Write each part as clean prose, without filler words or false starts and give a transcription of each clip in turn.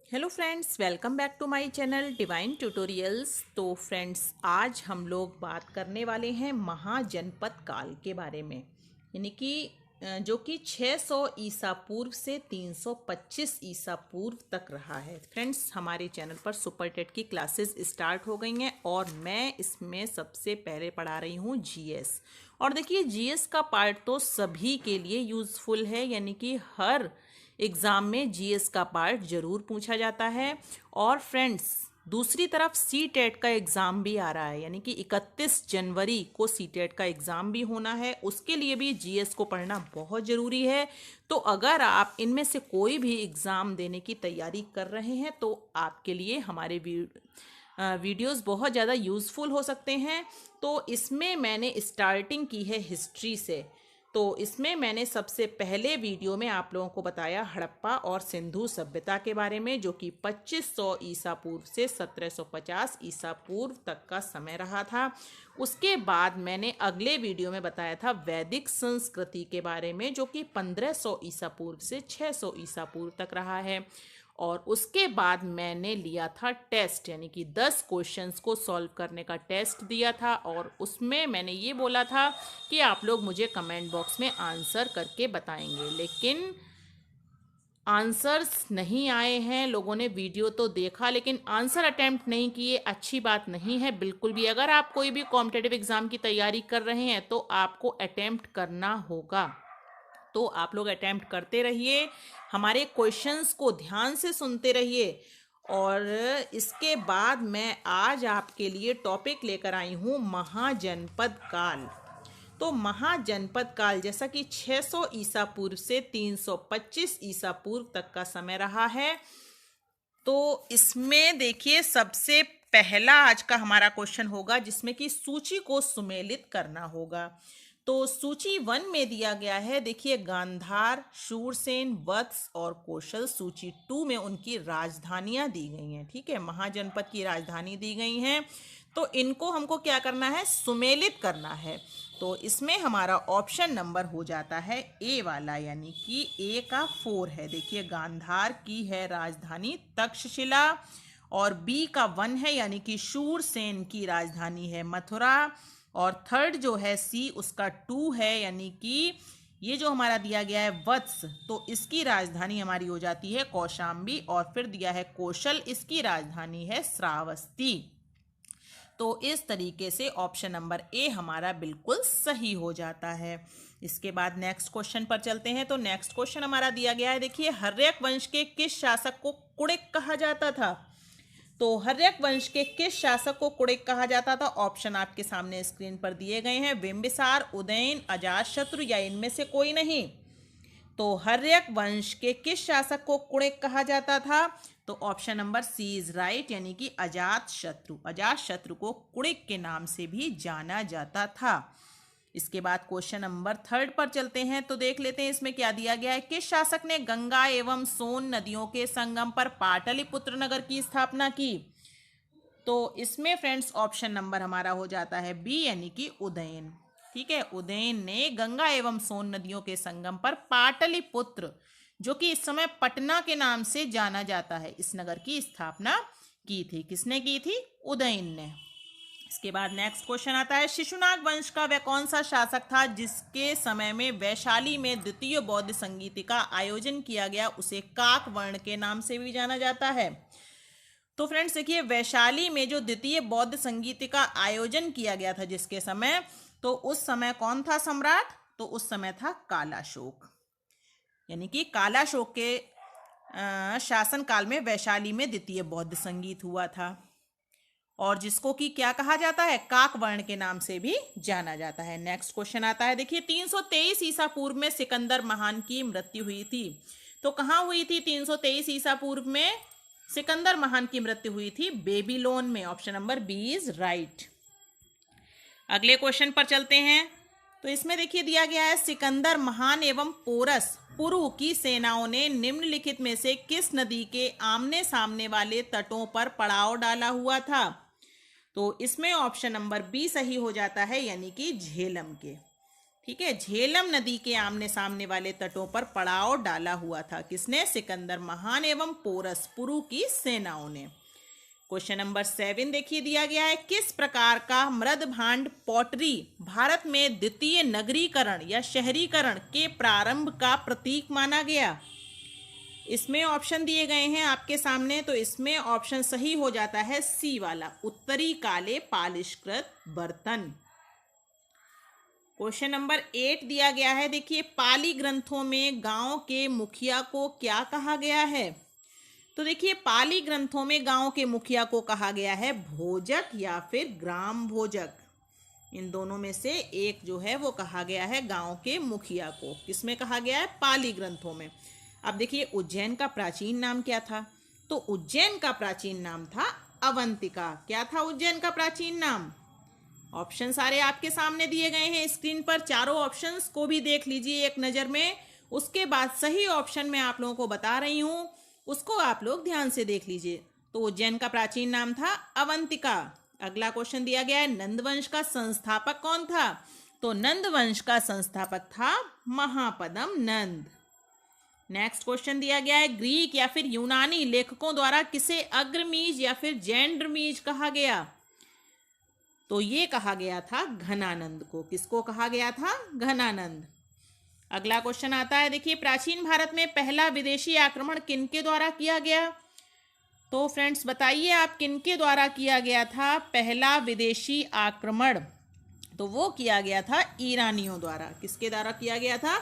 Hello friends, welcome back to my channel Divine Tutorials. तो friends, आज हम लोग बात करने वाले हैं महाजनपद काल के बारे में, यानी कि जो कि 600 ईसा पूर्व से 325 ईसा पूर्व तक रहा है। फ्रेंड्स, हमारे चैनल पर सुपर टेट की क्लासेस स्टार्ट हो गई हैं और मैं इसमें सबसे पहले पढ़ा रही हूँ जीएस। और देखिए, जीएस का पार्ट तो सभी के लिए यूज़फुल है, यानी कि हर एग्ज़ाम में जीएस का पार्ट जरूर पूछा जाता है। और फ्रेंड्स, दूसरी तरफ सी टेट का एग्ज़ाम भी आ रहा है, यानी कि 31 जनवरी को सी टेट का एग्ज़ाम भी होना है। उसके लिए भी जीएस को पढ़ना बहुत ज़रूरी है। तो अगर आप इनमें से कोई भी एग्ज़ाम देने की तैयारी कर रहे हैं तो आपके लिए हमारे वीडियोस बहुत ज़्यादा यूज़फुल हो सकते हैं। तो इसमें मैंने स्टार्टिंग की है हिस्ट्री से। तो इसमें मैंने सबसे पहले वीडियो में आप लोगों को बताया हड़प्पा और सिंधु सभ्यता के बारे में, जो कि 2500 ईसा पूर्व से 1750 ईसा पूर्व तक का समय रहा था। उसके बाद मैंने अगले वीडियो में बताया था वैदिक संस्कृति के बारे में, जो कि 1500 ईसा पूर्व से 600 ईसा पूर्व तक रहा है। और उसके बाद मैंने लिया था टेस्ट, यानी कि 10 क्वेश्चंस को सॉल्व करने का टेस्ट दिया था। और उसमें मैंने ये बोला था कि आप लोग मुझे कमेंट बॉक्स में आंसर करके बताएंगे, लेकिन आंसर्स नहीं आए हैं। लोगों ने वीडियो तो देखा लेकिन आंसर अटेम्प्ट नहीं किए। अच्छी बात नहीं है बिल्कुल भी। अगर आप कोई भी कॉम्पिटिटिव एग्जाम की तैयारी कर रहे हैं तो आपको अटेम्प्ट करना होगा। तो आप लोग अटेम्प्ट करते रहिए, हमारे क्वेश्चंस को ध्यान से सुनते रहिए। और इसके बाद मैं आज आपके लिए टॉपिक लेकर आई हूँ महाजनपद काल। तो महाजनपद काल जैसा कि 600 ईसा पूर्व से 325 ईसा पूर्व तक का समय रहा है। तो इसमें देखिए, सबसे पहला आज का हमारा क्वेश्चन होगा जिसमें कि सूची को सुमेलित करना होगा। तो सूची 1 में दिया गया है, देखिए, गांधार, शूरसेन, वत्स और कौशल। सूची 2 में उनकी राजधानियां दी गई हैं। ठीक है, महाजनपद की राजधानी दी गई हैं। तो इनको हमको क्या करना है, सुमेलित करना है। तो इसमें हमारा ऑप्शन नंबर हो जाता है ए वाला, यानी कि ए का 4 है। देखिए, गांधार की है राजधानी तक्षशिला, और बी का 1 है, यानी कि शूरसेन की राजधानी है मथुरा। और थर्ड जो है सी, उसका 2 है, यानी कि ये जो हमारा दिया गया है वत्स, तो इसकी राजधानी हमारी हो जाती है कौशाम्बी। और फिर दिया है कौशल, इसकी राजधानी है श्रावस्ती। तो इस तरीके से ऑप्शन नंबर ए हमारा बिल्कुल सही हो जाता है। इसके बाद नेक्स्ट क्वेश्चन पर चलते हैं। तो नेक्स्ट क्वेश्चन हमारा दिया गया है, देखिए, हर्यक वंश के किस शासक को कुड़िक कहा जाता था। तो हर्यक वंश के किस शासक को कुड़िक कहा जाता था। ऑप्शन आपके सामने स्क्रीन पर दिए गए हैं, बिंबिसार, उदयन, अजातशत्रु या इनमें से कोई नहीं। तो हर्यक वंश के किस शासक को कुड़िक कहा जाता था। तो option number C is right, यानी कि अजात शत्रु। अजात शत्रु को कुड़िक के नाम से भी जाना जाता था। इसके बाद क्वेश्चन नंबर 3 पर चलते हैं। तो देख लेते हैं इसमें क्या दिया गया है। किस शासक ने गंगा एवं सोन नदियों के संगम पर पाटलिपुत्र नगर की स्थापना की। तो इसमें फ्रेंड्स ऑप्शन नंबर हमारा हो जाता है बी, यानी कि उदयन। ठीक है, उदयन ने गंगा एवं सोन नदियों के संगम पर पाटलिपुत्र, जो कि इस समय पटना के नाम से जाना जाता है, इस नगर की स्थापना की थी। किसने की थी? उदयन ने। इसके बाद नेक्स्ट क्वेश्चन आता है, शिशुनाग वंश का वह कौन सा शासक था जिसके समय में वैशाली में द्वितीय बौद्ध संगीति का आयोजन किया गया, उसे काक वर्ण के नाम से भी जाना जाता है। तो फ्रेंड्स देखिए, वैशाली में जो द्वितीय बौद्ध संगीत का आयोजन किया गया था जिसके समय, तो उस समय कौन था सम्राट। तो उस समय था कालाशोक, यानी कि कालाशोक के शासन काल में वैशाली में द्वितीय बौद्ध संगीत हुआ था, और जिसको कि क्या कहा जाता है, काक वर्ण के नाम से भी जाना जाता है। नेक्स्ट क्वेश्चन आता है, देखिए, 323 ईसा पूर्व में सिकंदर महान की मृत्यु हुई थी। तो कहाँ हुई थी 323 ईसा पूर्व में सिकंदर महान की मृत्यु हुई थी? बेबीलोन में। Option number B is right. अगले क्वेश्चन पर चलते हैं। तो इसमें देखिए दिया गया है, सिकंदर महान एवं पोरस पुरु की सेनाओं ने निम्नलिखित में से किस नदी के आमने सामने वाले तटों पर पड़ाव डाला हुआ था। तो इसमें ऑप्शन नंबर बी सही हो जाता है, यानी कि झेलम के। ठीक है, झेलम नदी के आमने सामने वाले तटों पर पड़ाव डाला हुआ था। किसने? सिकंदर महान एवं पोरस पुरु की सेनाओं ने। क्वेश्चन नंबर 7 देखिए दिया गया है, किस प्रकार का मृद भांड पॉटरी भारत में द्वितीय नगरीकरण या शहरीकरण के प्रारंभ का प्रतीक माना गया? इसमें ऑप्शन दिए गए हैं आपके सामने, तो इसमें ऑप्शन सही हो जाता है सी वाला, उत्तरी काले पालिशकृत बर्तन। क्वेश्चन नंबर 8 दिया गया है, देखिए पाली ग्रंथों में गांव के मुखिया को क्या कहा गया है? तो देखिए पाली ग्रंथों में गांव के मुखिया को कहा गया है भोजक या फिर ग्राम भोजक। इन दोनों में से एक जो है वो कहा गया है गांव के मुखिया को। किसमें कहा गया है? पाली ग्रंथों में। अब देखिए उज्जैन का प्राचीन नाम क्या था? तो उज्जैन का प्राचीन नाम था अवंतिका। क्या था उज्जैन का प्राचीन नाम? ऑप्शन सारे आपके सामने दिए गए हैं स्क्रीन पर, चारों ऑप्शंस को भी देख लीजिए एक नज़र में। उसके बाद सही ऑप्शन मैं आप लोगों को बता रही हूँ, उसको आप लोग ध्यान से देख लीजिए। तो उज्जैन का प्राचीन नाम था अवंतिका। अगला क्वेश्चन दिया गया है, नंदवंश का संस्थापक कौन था? तो नंदवंश का संस्थापक था महापदम नंद। नेक्स्ट क्वेश्चन दिया गया है, ग्रीक या फिर यूनानी लेखकों द्वारा किसे अग्रमीज या फिर जैंड्रमीज कहा गया? तो ये कहा गया था घनानंद को। किसको कहा गया था? घनानंद। अगला क्वेश्चन आता है, देखिए प्राचीन भारत में पहला विदेशी आक्रमण किनके द्वारा किया गया? तो फ्रेंड्स बताइए आप, किनके द्वारा किया गया था पहला विदेशी आक्रमण? तो वो किया गया था ईरानियों द्वारा। किसके द्वारा किया गया था?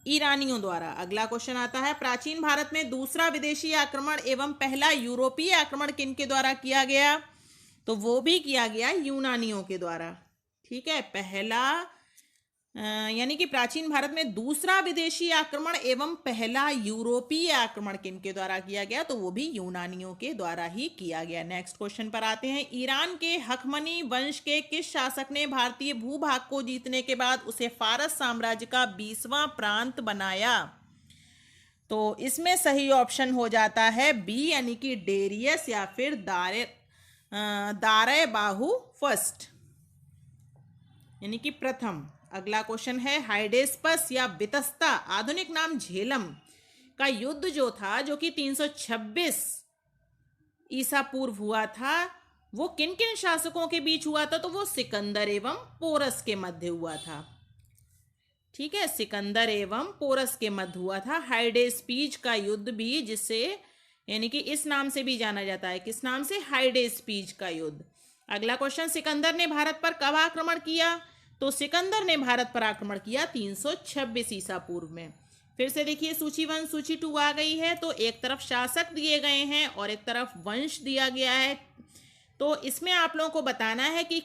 ईरानियों द्वारा। अगला क्वेश्चन आता है, प्राचीन भारत में दूसरा विदेशी आक्रमण एवं पहला यूरोपीय आक्रमण किनके द्वारा किया गया? तो वो भी किया गया यूनानियों के द्वारा। ठीक है, पहला यानी कि प्राचीन भारत में दूसरा विदेशी आक्रमण एवं पहला यूरोपीय आक्रमण किनके द्वारा किया गया? तो वो भी यूनानियों के द्वारा ही किया गया। नेक्स्ट क्वेश्चन पर आते हैं, ईरान के हखमनी वंश के किस शासक ने भारतीय भूभाग को जीतने के बाद उसे फारस साम्राज्य का 20वां प्रांत बनाया? तो इसमें सही ऑप्शन हो जाता है बी, यानी कि डेरियस या फिर दारे बाहु फर्स्ट, यानी कि प्रथम। अगला क्वेश्चन है, हाइडेस्पस या वितस्ता आधुनिक नाम झेलम का युद्ध जो था, जो कि 326 ईसा पूर्व हुआ था, वो किन किन शासकों के बीच हुआ था? तो वो सिकंदर एवं पोरस के मध्य हुआ था। ठीक है, सिकंदर एवं पोरस के मध्य हुआ था हाइडेस्पीज का युद्ध भी, जिसे यानी कि इस नाम से भी जाना जाता है। किस नाम से? हाइडेस्पीज का युद्ध। अगला क्वेश्चन, सिकंदर ने भारत पर कब आक्रमण किया? तो सिकंदर ने भारत पर आक्रमण किया 326 ईसा पूर्व में। फिर से देखिए सूची 1 सूची 2 आ गई है, तो एक तरफ शासक दिए गए हैं और एक तरफ वंश दिया गया है। तो इसमें आप लोगों को बताना है कि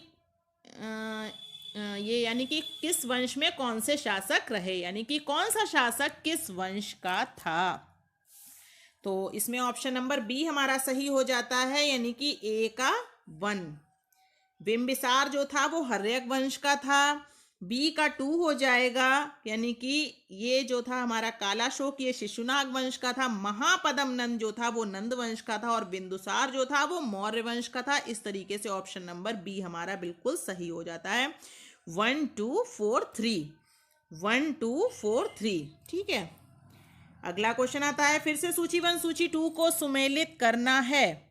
ये यानी कि किस वंश में कौन से शासक रहे, यानी कि कौन सा शासक किस वंश का था। तो इसमें ऑप्शन नंबर बी हमारा सही हो जाता है, यानी कि ए का 1। बिंबिसार जो था वो हर्यक वंश का था। बी का 2 हो जाएगा, यानी कि ये जो था हमारा कालाशोक ये शिशुनाग वंश का था। महापदम नंद जो था वो नंद वंश का था और बिंदुसार जो था वो मौर्य वंश का था। इस तरीके से ऑप्शन नंबर बी हमारा बिल्कुल सही हो जाता है। 1 2 4 3 1 2 4 3। ठीक है, अगला क्वेश्चन आता है, फिर से सूची 1 सूची 2 को सुमेलित करना है।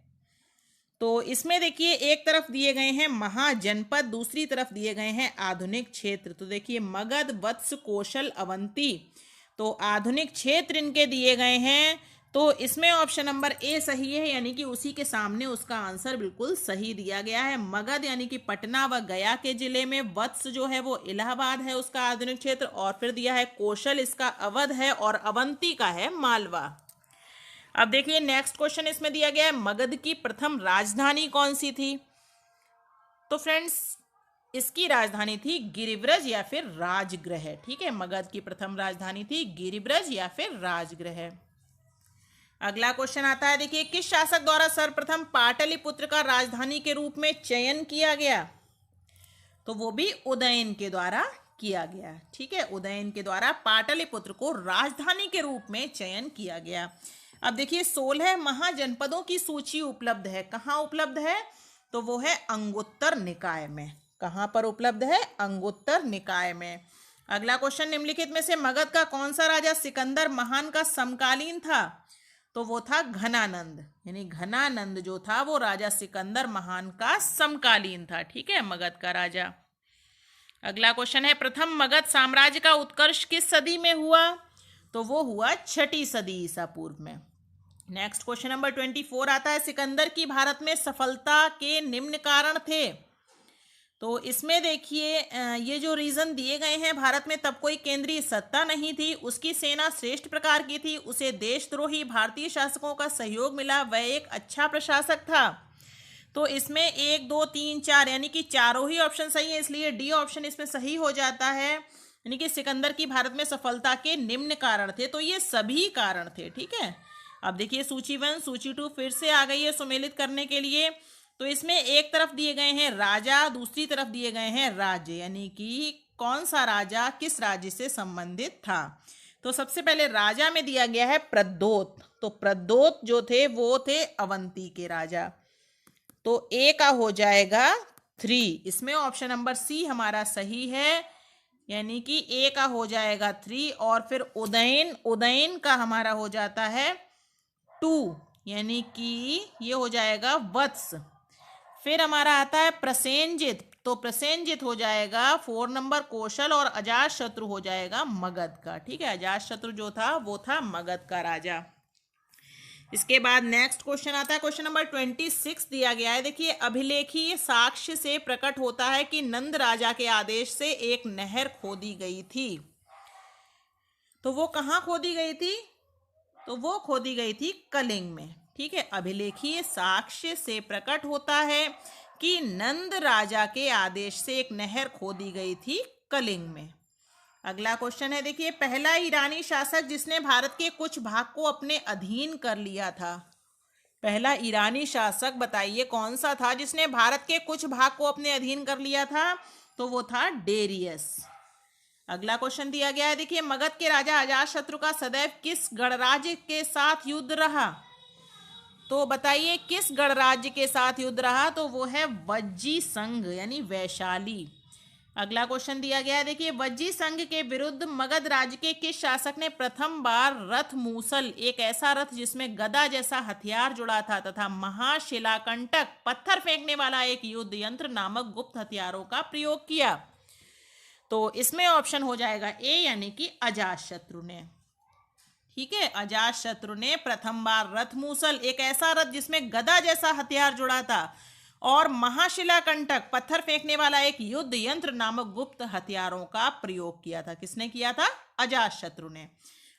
तो इसमें देखिए एक तरफ दिए गए हैं महाजनपद, दूसरी तरफ दिए गए हैं आधुनिक क्षेत्र। तो देखिए मगध, वत्स, कौशल, अवंती, तो आधुनिक क्षेत्र इनके दिए गए हैं। तो इसमें ऑप्शन नंबर ए सही है, यानी कि उसी के सामने उसका आंसर बिल्कुल सही दिया गया है। मगध यानी कि पटना व गया के जिले में, वत्स जो है वो इलाहाबाद है उसका आधुनिक क्षेत्र, और फिर दिया है कौशल इसका अवध है, और अवंती का है मालवा। अब देखिए नेक्स्ट क्वेश्चन इसमें दिया गया है, मगध की प्रथम राजधानी कौन सी थी? तो फ्रेंड्स इसकी राजधानी थी गिरिब्रज या फिर राजगृह। ठीक है, मगध की प्रथम राजधानी थी गिरिब्रज या फिर राजगृह। अगला क्वेश्चन आता है, देखिए किस शासक द्वारा सर्वप्रथम पाटलिपुत्र का राजधानी के रूप में चयन किया गया? तो वो भी उदयन के द्वारा किया गया। ठीक है, उदयन के द्वारा पाटलिपुत्र को राजधानी के रूप में चयन किया गया। अब देखिए 16 महाजनपदों की सूची उपलब्ध है। कहाँ उपलब्ध है? तो वो है अंगुत्तर निकाय में। कहाँ पर उपलब्ध है? अंगुत्तर निकाय में। अगला क्वेश्चन, निम्नलिखित में से मगध का कौन सा राजा सिकंदर महान का समकालीन था? तो वो था घनानंद, यानी घनानंद जो था वो राजा सिकंदर महान का समकालीन था। ठीक है, मगध का राजा। अगला क्वेश्चन है, प्रथम मगध साम्राज्य का उत्कर्ष किस सदी में हुआ? तो वो हुआ 6ठी सदी ईसा पूर्व में। नेक्स्ट क्वेश्चन नंबर 24 आता है, सिकंदर की भारत में सफलता के निम्न कारण थे। तो इसमें देखिए ये जो रीजन दिए गए हैं, भारत में तब कोई केंद्रीय सत्ता नहीं थी, उसकी सेना श्रेष्ठ प्रकार की थी, उसे देशद्रोही भारतीय शासकों का सहयोग मिला, वह एक अच्छा प्रशासक था। तो इसमें 1 2 3 4 यानी कि चारों ही ऑप्शन सही है, इसलिए डी ऑप्शन इसमें सही हो जाता है। यानी कि सिकंदर की भारत में सफलता के निम्न कारण थे, तो ये सभी कारण थे। ठीक है, अब देखिए सूची 1 सूची 2 फिर से आ गई है सुमेलित करने के लिए। तो इसमें एक तरफ दिए गए हैं राजा, दूसरी तरफ दिए गए हैं राज्य, यानी कि कौन सा राजा किस राज्य से संबंधित था। तो सबसे पहले राजा में दिया गया है प्रद्योत, तो प्रद्योत जो थे वो थे अवंती के राजा। तो ए का हो जाएगा 3, इसमें ऑप्शन नंबर सी हमारा सही है, यानी कि ए का हो जाएगा 3। और फिर उदयन, उदयन का हमारा हो जाता है 2, यानी कि ये हो जाएगा वत्स। फिर हमारा आता है प्रसेनजित, तो प्रसेनजित हो जाएगा 4 नंबर कौशल, और अजातशत्रु हो जाएगा मगध का। ठीक है, अजातशत्रु जो था वो था मगध का राजा। इसके बाद नेक्स्ट क्वेश्चन आता है, क्वेश्चन नंबर 26 दिया गया है। देखिए, अभिलेखीय साक्ष्य से प्रकट होता है कि नंद राजा के आदेश से एक नहर खोदी गई थी। तो वो कहाँ खोदी गई थी? तो वो खोदी गई थी कलिंग में। ठीक है, अभिलेखीय साक्ष्य से प्रकट होता है कि नंद राजा के आदेश से एक नहर खोदी गई थी कलिंग में। अगला क्वेश्चन है, देखिए, पहला ईरानी शासक जिसने भारत के कुछ भाग को अपने अधीन कर लिया था। पहला ईरानी शासक बताइए कौन सा था जिसने भारत के कुछ भाग को अपने अधीन कर लिया था? तो वो था डेरियस। अगला क्वेश्चन दिया गया है, देखिए, मगध के राजा अजातशत्रु का सदैव किस गणराज्य के साथ युद्ध रहा? तो बताइए किस गणराज्य के साथ युद्ध रहा? तो वो है वज्जी संघ, यानी वैशाली। अगला क्वेश्चन दिया गया है, देखिए, वज्जी संघ के विरुद्ध मगध राज्य के किस शासक ने प्रथम बार रथ मूसल, एक ऐसा रथ जिसमें गदा जैसा हथियार जुड़ा था, तथा महाशिलाकंटक, पत्थर फेंकने वाला एक युद्ध यंत्र नामक गुप्त हथियारों का प्रयोग किया? तो इसमें ऑप्शन हो जाएगा ए, यानी कि अजातशत्रु ने। ठीक है, अजातशत्रु ने प्रथम बार रथ मूसल, एक ऐसा रथ जिसमें गदा जैसा हथियार जुड़ा था, और महाशिलाकंटक, पत्थर फेंकने वाला एक युद्ध यंत्र नामक गुप्त हथियारों का प्रयोग किया था। किसने किया था? अजातशत्रु ने।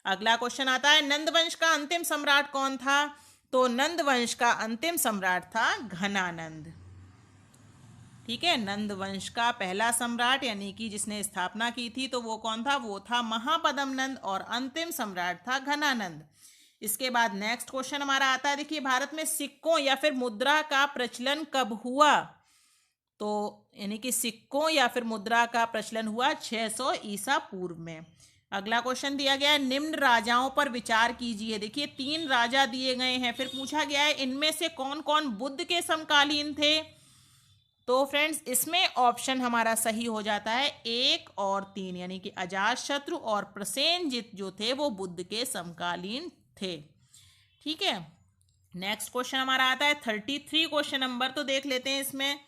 अगला क्वेश्चन आता है, नंदवंश का अंतिम सम्राट कौन था? तो नंदवंश का अंतिम सम्राट था घनानंद। ठीक है, नंदवंश का पहला सम्राट यानी कि जिसने स्थापना की थी, तो वो कौन था? वो था महापद्म नंद, और अंतिम सम्राट था घनानंद। इसके बाद नेक्स्ट क्वेश्चन हमारा आता है, देखिए, भारत में सिक्कों या फिर मुद्रा का प्रचलन कब हुआ? तो यानी कि सिक्कों या फिर मुद्रा का प्रचलन हुआ 600 ईसा पूर्व में। अगला क्वेश्चन दिया गया है, निम्न राजाओं पर विचार कीजिए। देखिए, 3 राजा दिए गए हैं, फिर पूछा गया है इनमें से कौन कौन बुद्ध के समकालीन थे। तो फ्रेंड्स, इसमें ऑप्शन हमारा सही हो जाता है 1 और 3, यानी कि अजातशत्रु और प्रसेनजित जो थे वो बुद्ध के समकालीन थे। ठीक है, नेक्स्ट क्वेश्चन हमारा आता है 33 क्वेश्चन नंबर। तो देख लेते हैं इसमें,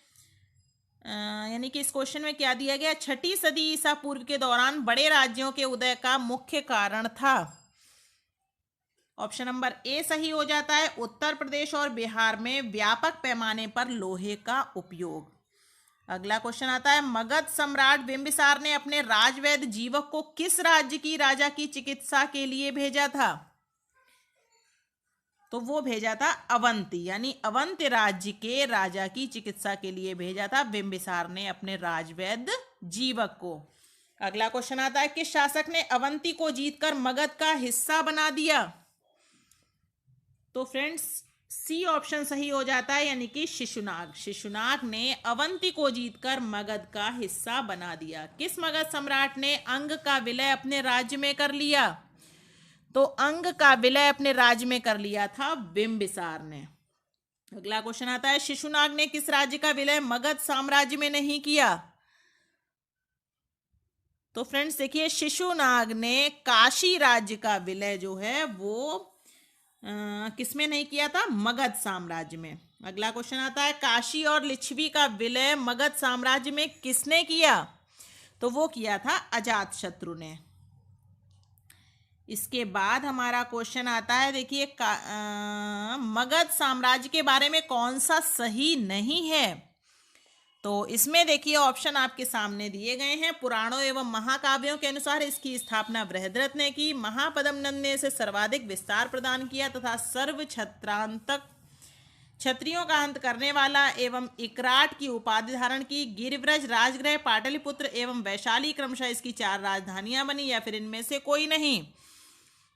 यानी कि इस क्वेश्चन में क्या दिया गया? 6ठी सदी ईसा पूर्व के दौरान बड़े राज्यों के उदय का मुख्य कारण था। ऑप्शन नंबर ए सही हो जाता है, उत्तर प्रदेश और बिहार में व्यापक पैमाने पर लोहे का उपयोग। अगला क्वेश्चन आता है, मगध सम्राट बिंबिसार ने अपने राजवैद्य जीवक को किस राज्य की राजा की चिकित्सा के लिए भेजा था? तो वो भेजा था अवंती, यानी अवंती राज्य के राजा की चिकित्सा के लिए भेजा था बिंबिसार ने अपने राजवैद्य जीवक को। अगला क्वेश्चन आता है, किस शासक ने अवंती को जीतकर मगध का हिस्सा बना दिया? तो फ्रेंड्स, सी ऑप्शन सही हो जाता है, यानी कि शिशुनाग। शिशुनाग ने अवंती को जीतकर मगध का हिस्सा बना दिया। किस मगध सम्राट ने अंग का विलय अपने राज्य में कर लिया? तो अंग का विलय अपने राज्य में कर लिया था बिंबिसार ने। अगला क्वेश्चन आता है, शिशुनाग ने किस राज्य का विलय मगध साम्राज्य में नहीं किया? तो फ्रेंड्स देखिए, शिशुनाग ने काशी राज्य का विलय जो है वो किसमें नहीं किया था? मगध साम्राज्य में। अगला क्वेश्चन आता है, काशी और लिच्छवी का विलय मगध साम्राज्य में किसने किया? तो वो किया था अजातशत्रु ने। इसके बाद हमारा क्वेश्चन आता है, देखिए मगध साम्राज्य के बारे में कौन सा सही नहीं है? तो इसमें देखिए ऑप्शन आपके सामने दिए गए हैं। पुराणों एवं महाकाव्यों के अनुसार इसकी स्थापना बृहद्रथ ने की, महापद्म नंद ने इसे सर्वाधिक विस्तार प्रदान किया तथा सर्व छत्रांतक क्षत्रियों का अंत करने वाला एवं इकराट की उपाधि धारण की। गिरिव्रज, राजगृह, पाटलिपुत्र एवं वैशाली क्रमशः इसकी 4 राजधानियां बनी, या फिर इनमें से कोई नहीं?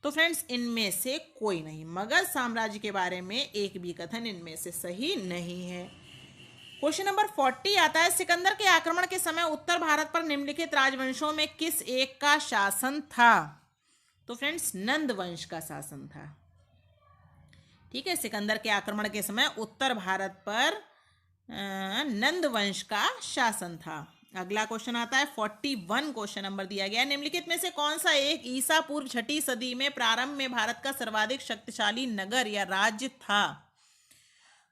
तो फ्रेंड्स इनमें से कोई नहीं। मगध साम्राज्य के बारे में एक भी कथन इनमें से सही नहीं है। क्वेश्चन नंबर 40 आता है, सिकंदर के आक्रमण के समय उत्तर भारत पर निम्नलिखित राजवंशों में किस एक का शासन था? तो फ्रेंड्स नंद वंश का शासन था। ठीक है, सिकंदर के आक्रमण के समय उत्तर भारत पर नंद वंश का शासन था। अगला क्वेश्चन आता है 41 क्वेश्चन नंबर दिया गया है, निम्नलिखित में से कौन सा एक ईसा पूर्व 6ठी सदी में प्रारंभ में भारत का सर्वाधिक शक्तिशाली नगर या राज्य था?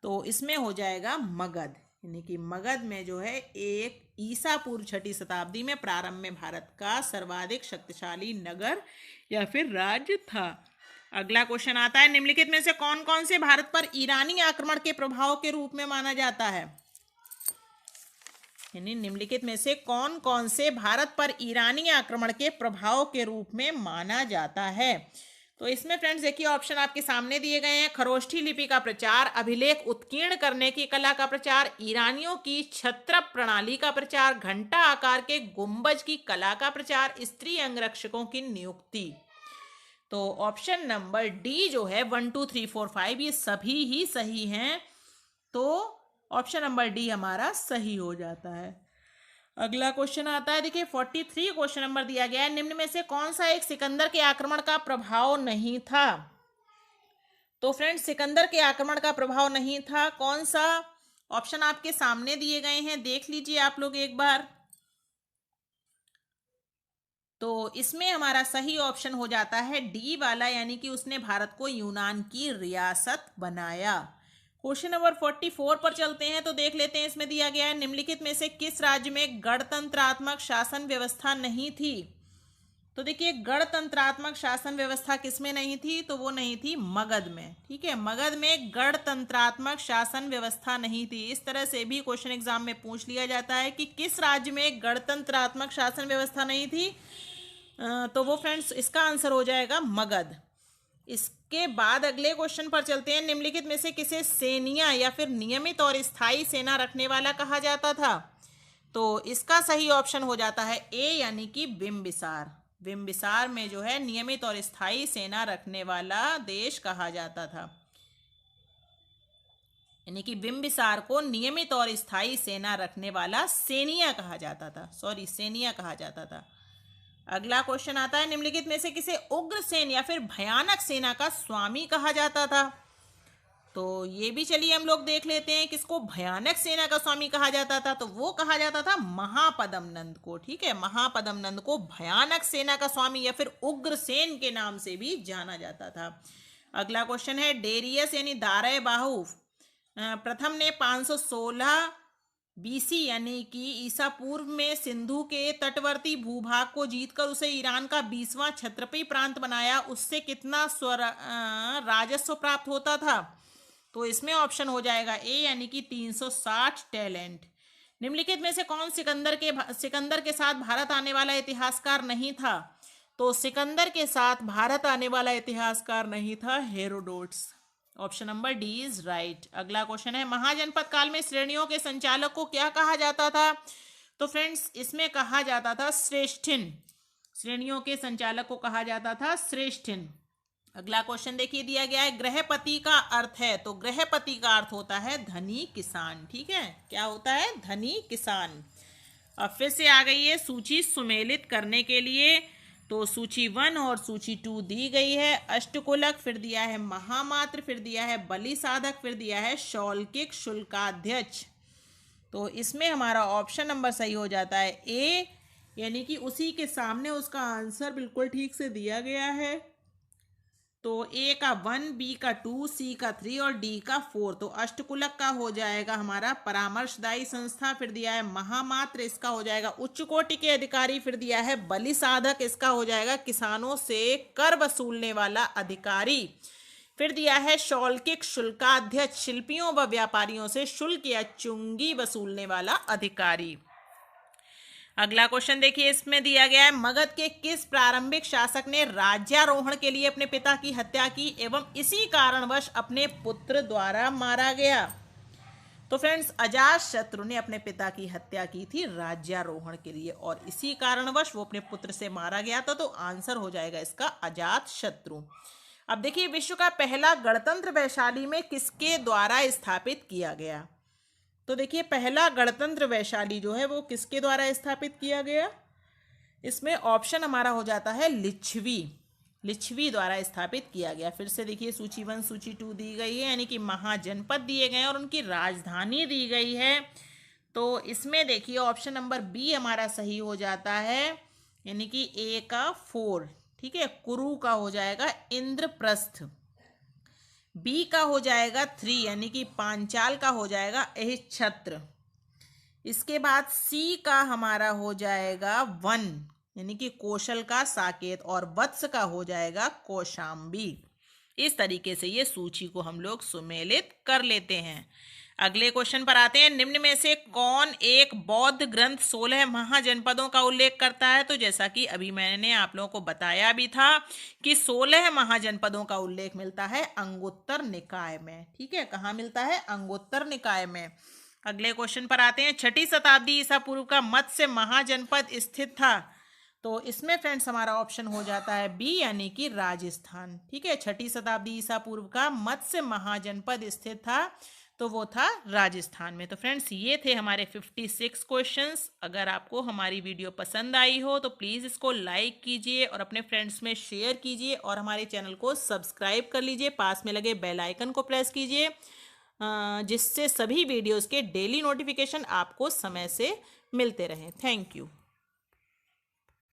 तो इसमें हो जाएगा मगध, यानी कि मगध में जो है एक ईसा पूर्व 6ठी शताब्दी में प्रारंभ में भारत का सर्वाधिक शक्तिशाली नगर या फिर राज्य था। अगला क्वेश्चन आता है, निम्नलिखित में से कौन कौन से भारत पर ईरानी आक्रमण के प्रभाव के रूप में माना जाता है? यानी निम्नलिखित में से कौन कौन से भारत पर ईरानी आक्रमण के प्रभाव के रूप में माना जाता है? तो इसमें फ्रेंड्स देखिए ऑप्शन आपके सामने दिए गए हैं। खरोष्ठी लिपि का प्रचार, अभिलेख उत्कीर्ण करने की कला का प्रचार, ईरानियों की छत्रप प्रणाली का प्रचार, घंटा आकार के गुंबज की कला का प्रचार, स्त्री अंगरक्षकों की नियुक्ति। तो ऑप्शन नंबर डी जो है 1 2 3 4 5 ये सभी ही सही हैं। तो ऑप्शन नंबर डी हमारा सही हो जाता है। अगला क्वेश्चन आता है, देखिए 43 क्वेश्चन नंबर दिया गया है, निम्न में से कौन सा एक सिकंदर के आक्रमण का प्रभाव नहीं था? तो फ्रेंड्स सिकंदर के आक्रमण का प्रभाव नहीं था, कौन सा? ऑप्शन आपके सामने दिए गए हैं, देख लीजिए आप लोग एक बार। तो इसमें हमारा सही ऑप्शन हो जाता है डी वाला, यानी कि उसने भारत को यूनान की रियासत बनाया। क्वेश्चन नंबर 44 पर चलते हैं, तो देख लेते हैं। इसमें दिया गया है, निम्नलिखित में से किस राज्य में गणतंत्रात्मक शासन व्यवस्था नहीं थी? तो देखिए गणतंत्रात्मक शासन व्यवस्था किसमें नहीं थी? तो वो नहीं थी मगध में। ठीक है, मगध में गणतंत्रात्मक शासन व्यवस्था नहीं थी। इस तरह से भी क्वेश्चन एग्जाम में पूछ लिया जाता है कि किस राज्य में गणतंत्रात्मक शासन व्यवस्था नहीं थी? तो वो फ्रेंड्स इसका आंसर हो जाएगा मगध। इसके बाद अगले क्वेश्चन पर चलते हैं, निम्नलिखित में से किसे सेनिया या फिर नियमित और स्थायी सेना रखने वाला कहा जाता था? तो इसका सही ऑप्शन हो जाता है ए, यानी कि बिंबिसार। बिंबिसार में जो है नियमित और स्थायी सेना रखने वाला देश कहा जाता था, यानी कि बिंबिसार को नियमित और स्थायी सेना रखने वाला सेनिया कहा जाता था, सेनिया कहा जाता था। अगला क्वेश्चन आता है, निम्नलिखित में से किसे उग्रसेन या फिर भयानक सेना का स्वामी कहा जाता था? तो ये भी चलिए हम लोग देख लेते हैं, किसको भयानक सेना का स्वामी कहा जाता था? तो वो कहा जाता था महापद्म नंद को। ठीक है, महापद्म नंद को भयानक सेना का स्वामी या फिर उग्रसेन के नाम से भी जाना जाता था। अगला क्वेश्चन है, डेरियस यानी दारय बाहु प्रथम ने 516 बीसी यानी कि ईसा पूर्व में सिंधु के तटवर्ती भूभाग को जीतकर उसे ईरान का 20वां क्षत्रपी प्रांत बनाया। उससे कितना राजस्व प्राप्त होता था? तो इसमें ऑप्शन हो जाएगा ए, यानी कि 360 टैलेंट। निम्नलिखित में से कौन सिकंदर के साथ भारत आने वाला इतिहासकार नहीं था? तो सिकंदर के साथ भारत आने वाला इतिहासकार नहीं था Herodotus. Option number D is right. अगला क्वेश्चन है, महाजनपद काल में श्रेणियों के संचालक को क्या कहा जाता था? तो फ्रेंड्स इसमें कहा जाता था श्रेष्ठिन। श्रेणियों के संचालक को कहा जाता था श्रेष्ठिन। अगला क्वेश्चन देखिए दिया गया है, गृहपति का अर्थ है? तो गृहपति का अर्थ होता है धनी किसान। ठीक है, क्या होता है? धनी किसान। अब फिर से आ गई है सूची सुमेलित करने के लिए। तो सूची 1 और सूची 2 दी गई है। अष्टकुलक, फिर दिया है महामात्र, फिर दिया है बलि साधक, फिर दिया है शौल्किक शुल्काध्यक्ष। तो इसमें हमारा ऑप्शन नंबर सही हो जाता है ए, यानी कि उसी के सामने उसका आंसर बिल्कुल ठीक से दिया गया है। तो ए का 1, बी का 2, सी का 3 और डी का 4। तो अष्टकुलक का हो जाएगा हमारा परामर्शदायी संस्था, फिर दिया है महामात्र, इसका हो जाएगा उच्च कोटि के अधिकारी, फिर दिया है बलि साधक, इसका हो जाएगा किसानों से कर वसूलने वाला अधिकारी, फिर दिया है शौल्किक शुल्काध्यक्ष, शिल्पियों व व्यापारियों से शुल्क या चुंगी वसूलने वाला अधिकारी। अगला क्वेश्चन देखिए, इसमें दिया गया है मगध के किस प्रारंभिक शासक ने राज्यारोहण के लिए अपने पिता की हत्या की एवं इसी कारणवश अपने पुत्र द्वारा मारा गया। तो फ्रेंड्स, अजातशत्रु ने अपने पिता की हत्या की थी राज्यारोहण के लिए और इसी कारणवश वो अपने पुत्र से मारा गया था। तो आंसर हो जाएगा इसका अजातशत्रु। अब देखिए, विश्व का पहला गणतंत्र वैशाली में किसके द्वारा स्थापित किया गया। तो देखिए, पहला गणतंत्र वैशाली जो है वो किसके द्वारा स्थापित किया गया। इसमें ऑप्शन हमारा हो जाता है लिच्छवी द्वारा स्थापित किया गया। फिर से देखिए, सूची 1 सूची 2 दी गई है, यानी कि महाजनपद दिए गए हैं और उनकी राजधानी दी गई है। तो इसमें देखिए ऑप्शन नंबर बी हमारा सही हो जाता है, यानी कि ए का 4, ठीक है। कुरु का हो जाएगा इंद्रप्रस्थ, बी का हो जाएगा 3 यानी कि पांचाल का हो जाएगा छत्र। इसके बाद सी का हमारा हो जाएगा 1 यानी कि कौशल का साकेत और वत्स का हो जाएगा कौशाम्बी। इस तरीके से ये सूची को हम लोग सुमेलित कर लेते हैं। अगले क्वेश्चन पर आते हैं, निम्न में से कौन एक बौद्ध ग्रंथ 16 महाजनपदों का उल्लेख करता है। तो जैसा कि अभी मैंने आप लोगों को बताया भी था कि 16 महाजनपदों का उल्लेख मिलता है अंगुत्तर निकाय में, ठीक है। कहाँ मिलता है, अंगुत्तर निकाय में। अगले क्वेश्चन पर आते हैं, 6ठी शताब्दी ईसा पूर्व का मत्स्य महाजनपद स्थित था। तो इसमें फ्रेंड्स हमारा ऑप्शन हो जाता है बी यानी कि राजस्थान, ठीक है। 6ठी शताब्दी ईसा पूर्व का मत्स्य महाजनपद स्थित था, तो वो था राजस्थान में। तो फ्रेंड्स, ये थे हमारे 56 क्वेश्चंस। अगर आपको हमारी वीडियो पसंद आई हो तो प्लीज़ इसको लाइक कीजिए और अपने फ्रेंड्स में शेयर कीजिए और हमारे चैनल को सब्सक्राइब कर लीजिए। पास में लगे बेल आइकन को प्रेस कीजिए, जिससे सभी वीडियोस के डेली नोटिफिकेशन आपको समय से मिलते रहें। Thank you.